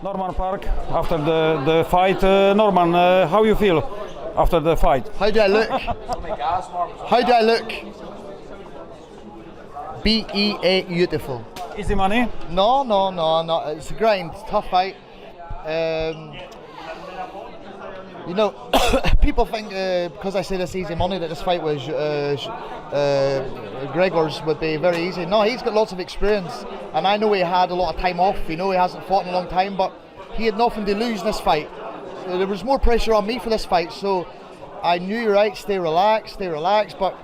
Norman Parke, after the fight. Norman, how you feel after the fight? How do I look? How do I look? B-E-A, beautiful. Easy money? No. It's a grind, it's a tough fight. You know, people think because I say this easy money that this fight was Gregor's would be very easy. No, he's got lots of experience, and I know he had a lot of time off. You know, he hasn't fought in a long time, but he had nothing to lose in this fight. There was more pressure on me for this fight, so I knew, right, stay relaxed, but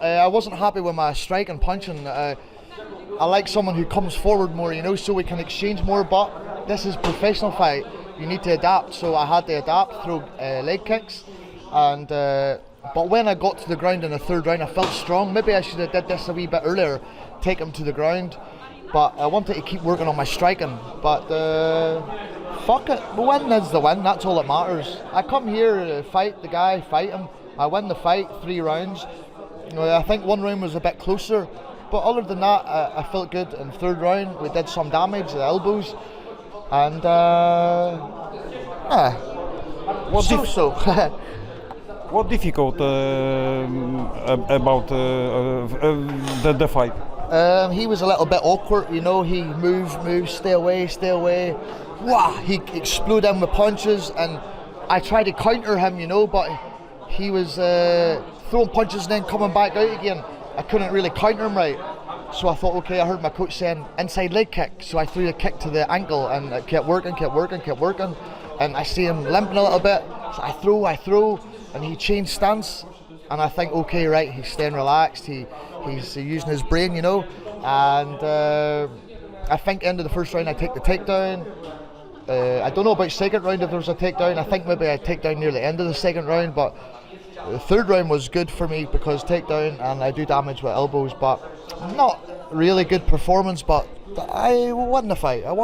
I wasn't happy with my strike and punching. I like someone who comes forward more, you know, so we can exchange more, but this is a professional fight. You need to adapt, so I had to adapt through leg kicks, and but when I got to the ground in the third round, I felt strong. Maybe I should have did this a wee bit earlier, take him to the ground, but I wanted to keep working on my striking. But fuck it, the win is the win, that's all that matters. I come here to fight the guy, fight him, I win the fight, 3 rounds. I think one round was a bit closer, but other than that, I felt good in the third round. We did some damage, the elbows, and What difficult about the fight? He was a little bit awkward, you know. He move, stay away. Wow, he exploded in with punches, and I tried to counter him, you know, but he was throwing punches and then coming back out again. I couldn't really counter him right. So I thought, okay, I heard my coach saying inside leg kick, so I threw the kick to the ankle, and it kept working, and I see him limping a little bit, so I throw, and he changed stance, and I think, okay, right, he's staying relaxed, he's using his brain, you know, and I think end of the first round I take the takedown. I don't know about second round if there was a takedown. I think maybe I take down near the end of the second round, but the third round was good for me because takedown, and I do damage with elbows, but not really good performance, but I won the fight. It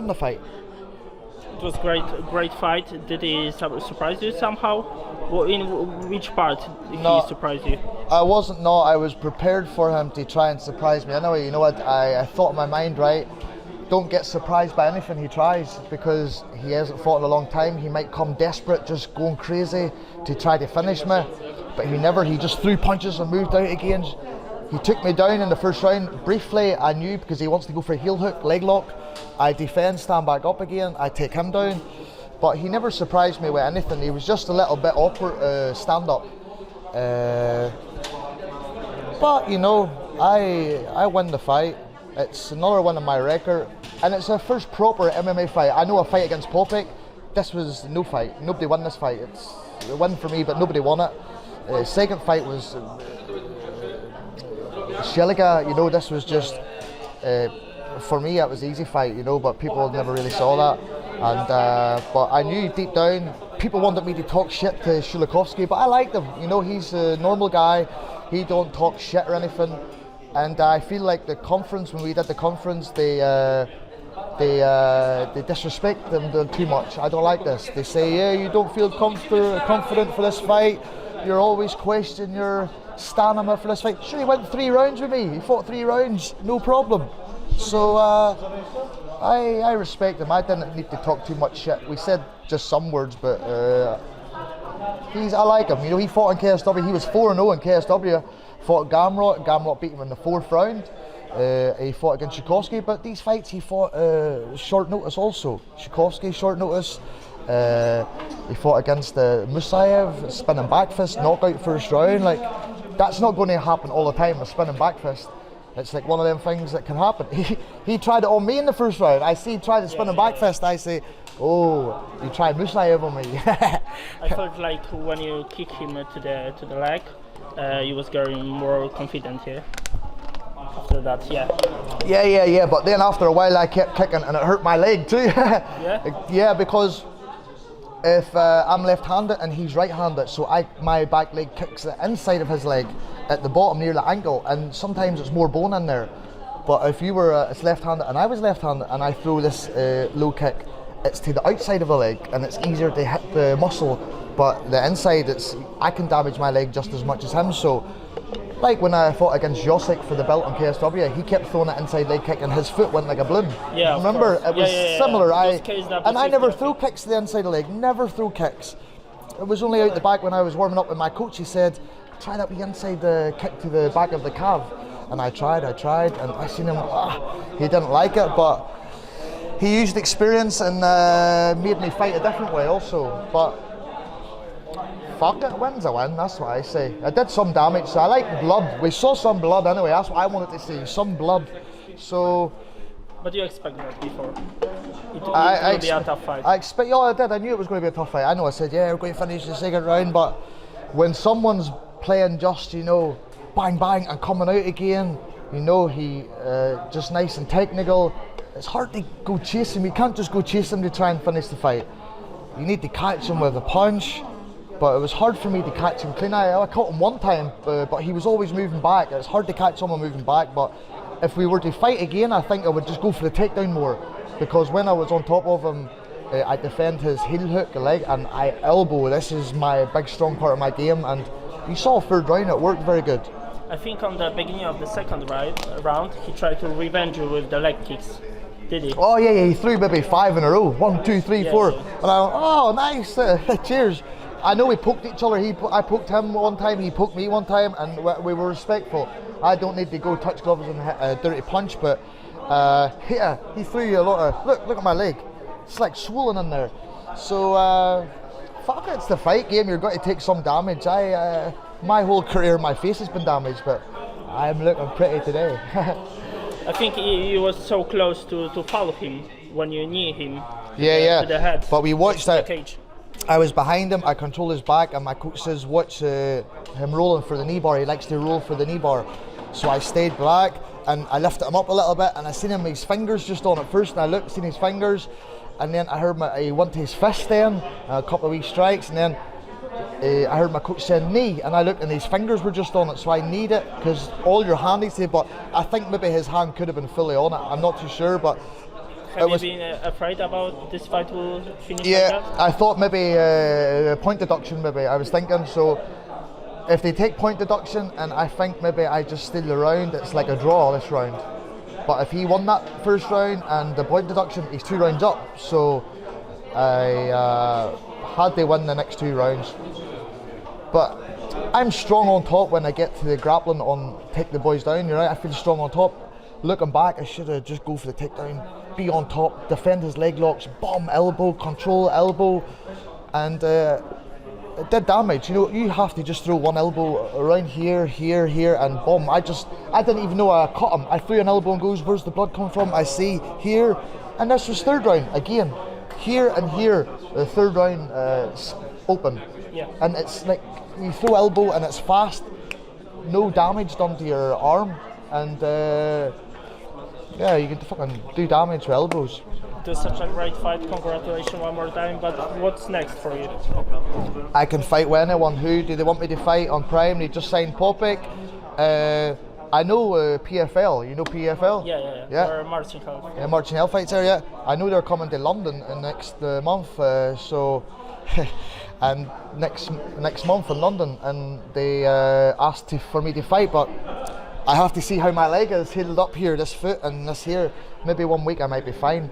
was great fight. Did he surprise you somehow? In which part did he surprise you? I was prepared for him to try and surprise me. Anyway, you know what, I thought in my mind, right, don't get surprised by anything he tries, because he hasn't fought in a long time. He might come desperate, just going crazy to try to finish me, but he just threw punches and moved out again. He took me down in the first round. Briefly, I knew, because he wants to go for a heel hook, leg lock. I defend, stand back up again, I take him down. But he never surprised me with anything. He was just a little bit awkward stand up. But you know, I win the fight. It's another one on my record, and it's a first proper MMA fight. I know a fight against Parke. This was no fight. Nobody won this fight. It's a win for me, but nobody won it. Second fight was Szulakowskim. You know, this was just for me. It was an easy fight, you know, but people never really saw that. And but I knew deep down people wanted me to talk shit to Szulakowskim, but I liked him. You know, he's a normal guy. He don't talk shit or anything. And I feel like the conference, when we did the conference, they disrespect them too much. I don't like this. They say, yeah, you don't feel confident for this fight. You're always questioning your stamina for this fight. Sure, he went 3 rounds with me. He fought 3 rounds, no problem. So I respect him. I didn't need to talk too much shit. We said just some words, but I like him. You know, he fought in KSW. He was 4-0 in KSW. Fought Gamrot beat him in the 4th round. He fought against Szulakowskim, but these fights he fought short notice also. Szulakowskim short notice. He fought against Musayev, spinning back fist, knockout first round. Like, that's not going to happen all the time, a spinning back fist. It's like one of them things that can happen. He tried it on me in the first round. I see he tried the spinning back fist. I say, oh, you tried Musayev on me. I felt like when you kick him to the leg, you was getting more confident here. After that, Yeah. But then after a while, I kept kicking, and it hurt my leg too. Yeah. Yeah, because if I'm left-handed and he's right-handed, so my back leg kicks the inside of his leg at the bottom near the ankle, and sometimes it's more bone in there. But if you were it's left-handed and I was left-handed and I throw this low kick, it's to the outside of the leg and it's easier to hit the muscle. But the inside, I can damage my leg just as much as him. So Like when I fought against Josik for the belt on KSW, he kept throwing that inside leg kick and his foot went like a balloon. Yeah, remember? It was similar. Yeah. I never threw kicks to the inside of the leg, never threw kicks. It was only out the back when I was warming up with my coach. He said, try that wee inside kick to the back of the calf. And I tried, and I seen him, he didn't like it, but he used experience and made me fight a different way also. But fuck it, win's a win, that's what I say. I did some damage, so I like blood. We saw some blood anyway, that's what I wanted to see, some blood. So. But you expect that before? It will be a tough fight. I did, I knew it was going to be a tough fight. I know I said, yeah, we're going to finish the second round, but when someone's playing just, you know, bang bang and coming out again, you know, he just nice and technical, it's hard to go chase him. You can't just go chase him to try and finish the fight. You need to catch him with a punch, but it was hard for me to catch him clean. I caught him one time, but he was always moving back. It's hard to catch someone moving back, but if we were to fight again, I think I would just go for the takedown more, because when I was on top of him, I defend his heel hook leg and I elbow. This is my big strong part of my game, and you saw third round, it worked very good. I think on the beginning of the second round, he tried to revenge you with the leg kicks. Did he? Oh yeah, he threw maybe 5 in a row. 1, 2, 3, 4. Yeah. And I went, oh nice, cheers. I know we poked each other. I poked him one time, he poked me one time, and we were respectful. I don't need to go touch gloves and hit a dirty punch, but he threw you a lot of, look at my leg. It's like swollen in there. So fuck it, it's the fight game, you're going to take some damage. My whole career, my face has been damaged, but I'm looking pretty today. I think you was so close to follow him when you knee him to the head. But we watched that. Cage. I was behind him, I controlled his back, and my coach says watch him rolling for the knee bar. He likes to roll for the knee bar. So I stayed back and I lifted him up a little bit, and I seen him, his fingers just on it first, and I looked, seen his fingers, and then I heard he went to his fist then, a couple of wee strikes, and then I heard my coach saying knee, and I looked and his fingers were just on it, so I kneed it, because all your hand needs to, but I think maybe his hand could have been fully on it, I'm not too sure, but have you been afraid about this fight will finish like that? I thought maybe point deduction, maybe, I was thinking, so if they take point deduction and I think maybe I just steal the round, it's like a draw this round. But if he won that first round and the point deduction, he's 2 rounds up, so I had to win the next 2 rounds. But I'm strong on top when I get to the grappling on take the boys down, you're right, I feel strong on top. Looking back, I should have just go for the takedown, be on top, defend his leg locks, bomb elbow, control elbow, and it did damage. You know, you have to just throw one elbow around here, and boom. I didn't even know I caught him. I threw an elbow and goes, where's the blood coming from? I see here, and this was third round again. Here and here, the third round open. Yeah. And it's like you throw elbow and it's fast, no damage done to your arm, and yeah, you can fucking do damage with elbows. It was such a great fight, congratulations one more time, but what's next for you? I can fight with anyone. Who do they want me to fight on Prime? They just signed Parke. I know PFL, you know PFL? Yeah. Or Martin Hell. Yeah, Martin Hell fights there, yeah. I know they're coming to London next month, so and next month in London, and they asked for me to fight, but I have to see how my leg is healed up here, this foot and this here. Maybe 1 week I might be fine,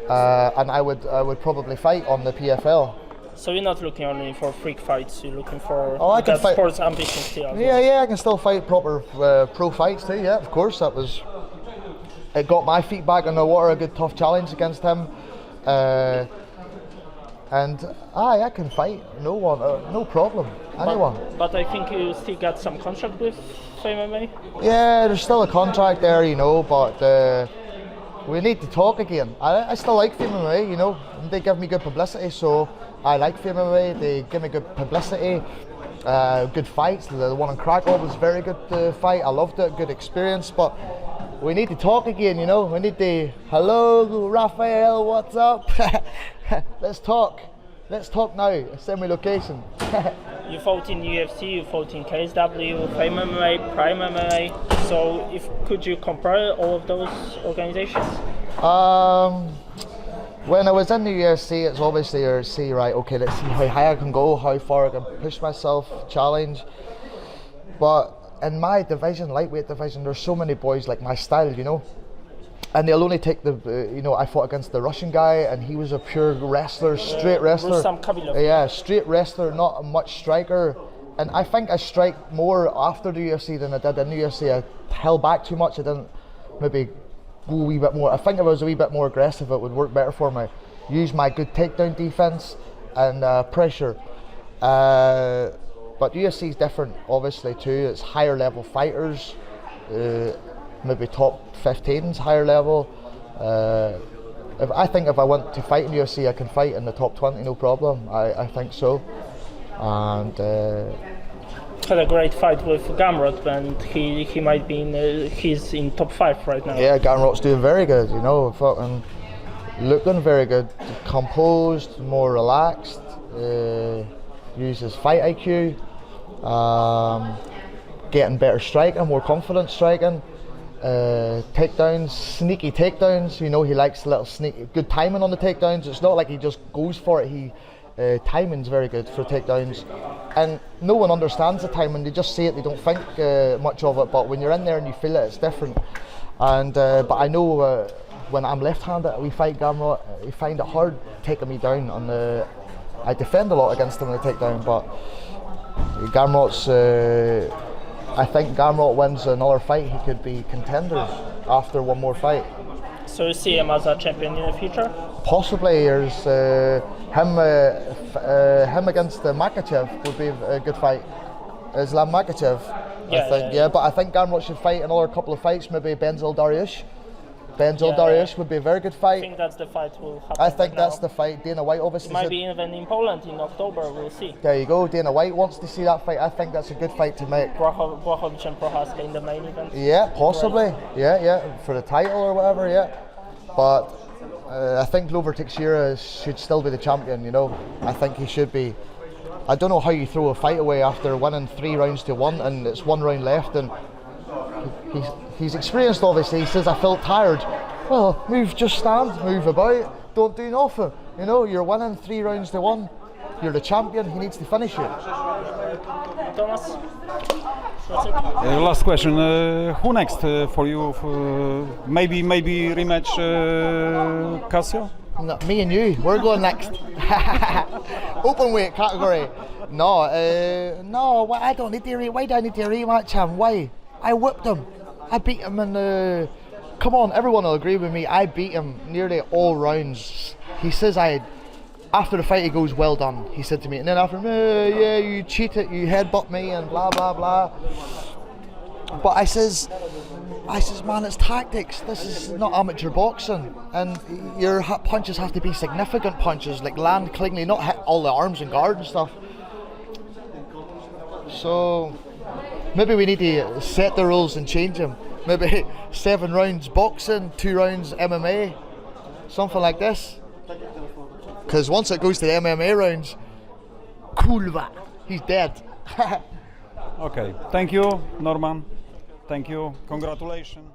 and I would probably fight on the PFL. So you're not looking only for freak fights, you're looking for I can fight. Sports ambitions too. Yeah, I can still fight proper pro fights too. Yeah, of course. It got my feet back in the water. A good tough challenge against him, and I can fight no problem, anyone. But I think you still got some contract with MMA. Yeah, there's still a contract there, you know, but we need to talk again. I still like MMA, you know. They give me good publicity, so I like MMA. They give me good publicity, good fights. The one in Krakow was a very good fight. I loved it, good experience. But we need to talk again, you know. We need to, hello, Raphael, what's up? Let's talk. Let's talk now. Send me location. You fought in UFC, you fought in KSW, Fame MMA, Prime MMA. So, could you compare all of those organizations? When I was in the UFC, it's obviously you see, right, okay, let's see how high I can go, how far I can push myself, challenge. But in my division, lightweight division, there's so many boys like my style, you know, and they'll only take the, you know, I fought against the Russian guy and he was a pure wrestler, straight wrestler. Yeah, straight wrestler, not much striker. And I think I strike more after the UFC than I did in the UFC. I held back too much. I didn't maybe go a wee bit more. I think if I was a wee bit more aggressive, it would work better for me. Use my good takedown defense and pressure. But UFC is different, obviously too. It's higher level fighters, maybe top 15s, higher level. I think if I want to fight in UFC, I can fight in the top 20, no problem. I think so. And had a great fight with Gamrot, and he might be in he's in top 5 right now. Yeah, Gamrot's doing very good, you know, fucking looking very good, composed, more relaxed, uses fight IQ, getting better striking, more confident striking, takedowns, sneaky takedowns, you know, he likes a little sneaky, good timing on the takedowns. It's not like he just goes for it, timing's very good for takedowns, and no one understands the timing. They just say it, they don't think much of it, but when you're in there and you feel it, it's different. And but I know when I'm left-handed, we fight Gamrot, he find it hard taking me down on the. I defend a lot against him on the takedown, but Gamrot's. I think Gamrot wins another fight, he could be contender after one more fight. So you see him as a champion in the future? Possibly. There's him against Makachev would be a good fight. Islam Makachev, I think. Yeah, but I think Gamrot should fight another couple of fights. Maybe Benzel Dariush. Dariush would be a very good fight. I think that's the fight will happen. I think that's the fight. Dana White obviously. It might be even in Poland in October. We'll see. There you go. Dana White wants to see that fight. I think that's a good fight to make. Błachowicz and Prochaska in the main event. Yeah, possibly. Right. Yeah, for the title or whatever. Yeah, but I think Glover Teixeira should still be the champion. You know, I think he should be. I don't know how you throw a fight away after winning 3 rounds to 1 and it's 1 round left, and he's experienced obviously. He says I felt tired. Well, just stand, move about, don't do nothing. You know, you're winning 3 rounds to 1. You're the champion. He needs to finish it. Thomas. Last question. Who next for you? Maybe rematch Casio? No, me and you. We're going next. Open weight category. No. I don't need to. Why do I need to rematch him? Why? I whipped him. I beat him in. Come on, everyone will agree with me. I beat him nearly all rounds. He says after the fight he goes, well done, he said to me, and then after, yeah, you cheated, you headbutt me and blah blah blah. But I says, man, it's tactics. This is not amateur boxing, and your punches have to be significant punches, like land cleanly, not hit all the arms and guard and stuff. So maybe we need to set the rules and change them. Maybe 7 rounds boxing, 2 rounds MMA, something like this. Because once it goes to the MMA rounds, kurwa, he's dead. Okay, thank you, Norman. Thank you, congratulations.